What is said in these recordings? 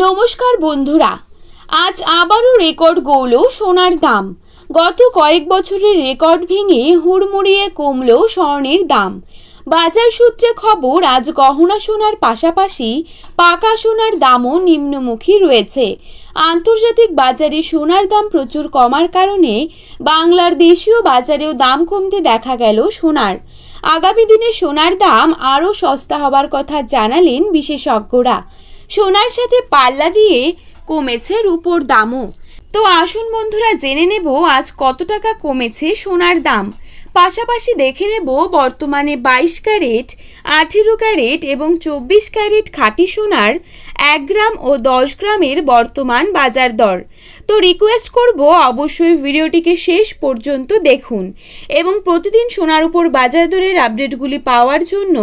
নমস্কার বন্ধুরা, আজ আবারও রেকর্ড গড়ল সোনার দাম। গত কয়েক বছরের রেকর্ড ভেঙে হুড়মুড়িয়ে কমল স্বর্ণের দাম। বাজার সূত্রে খবর, আজ গহনা সোনার পাশাপাশি পাকা সোনার দামও নিম্নমুখী রয়েছে। আন্তর্জাতিক বাজারে সোনার দাম প্রচুর কমার কারণে বাংলার দেশীয় বাজারেও দাম কমতে দেখা গেল সোনার। আগামী দিনে সোনার দাম আরও সস্তা হবার কথা জানালেন বিশেষজ্ঞরা। সোনার সাথে পাল্লা দিয়ে কমেছে রূপোর দামও। তো আসুন বন্ধুরা, জেনে নেব আজ কত টাকা কমেছে সোনার দাম। পাশাপাশি দেখে নেব বর্তমানে 22 ক্যারেট, 18 ক্যারেট এবং 24 ক্যারেট খাঁটি সোনার 1 গ্রাম ও 10 গ্রামের বর্তমান বাজার দর। তো রিকোয়েস্ট করব অবশ্যই ভিডিওটিকে শেষ পর্যন্ত দেখুন এবং প্রতিদিন সোনার উপর বাজার দরের আপডেটগুলি পাওয়ার জন্য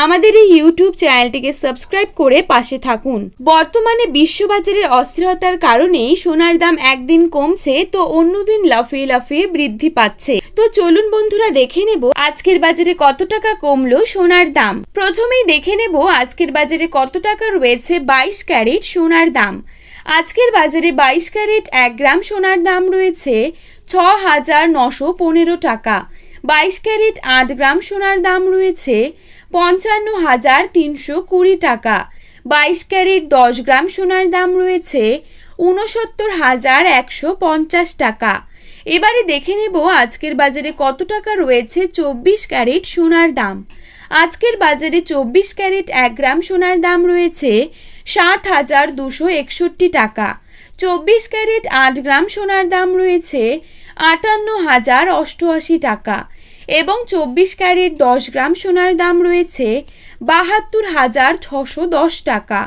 আমাদের এই ইউটিউব চ্যানেলটিকে সাবস্ক্রাইব করে পাশে থাকুন। বর্তমানে বিশ্ববাজারের অস্থিরতার কারণেই সোনার দাম একদিন কমছে তো অন্যদিন লাফিয়ে লাফিয়ে বৃদ্ধি পাচ্ছে। তো চলুন বন্ধুরা, দেখে নেব আজকের বাজারে কত টাকা কমলো সোনার দাম। প্রথমেই দেখে নেব আজকের বাজারে কত টাকা রয়েছে 22 ক্যারেট সোনার দাম। আজকের বাজারে 22 ক্যারেট 1 গ্রাম সোনার দাম রয়েছে 6,915 টাকা। 22 ক্যারেট 8 গ্রাম সোনার দাম রয়েছে 55,320 টাকা। 22 ক্যারেট 10 গ্রাম সোনার দাম রয়েছে 69,150 টাকা। এবারে দেখে নেব আজকের বাজারে কত টাকা রয়েছে 24 ক্যারেট সোনার দাম। আজকের বাজারে 24 ক্যারেট 1 গ্রাম সোনার দাম রয়েছে 7,261 টাকা। 24 ক্যারেট 8 গ্রাম সোনার দাম রয়েছে 58,088 টাকা এবং 24 ক্যারেট 10 গ্রাম সোনার দাম রয়েছে 72,610 টাকা।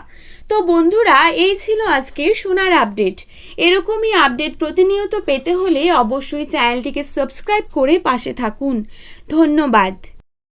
তো বন্ধুরা, এই ছিল আজকের সোনার আপডেট। এরকমই আপডেট প্রতিনিয়ত পেতে হলে অবশ্যই চ্যানেলটিকে সাবস্ক্রাইব করে পাশে থাকুন। ধন্যবাদ।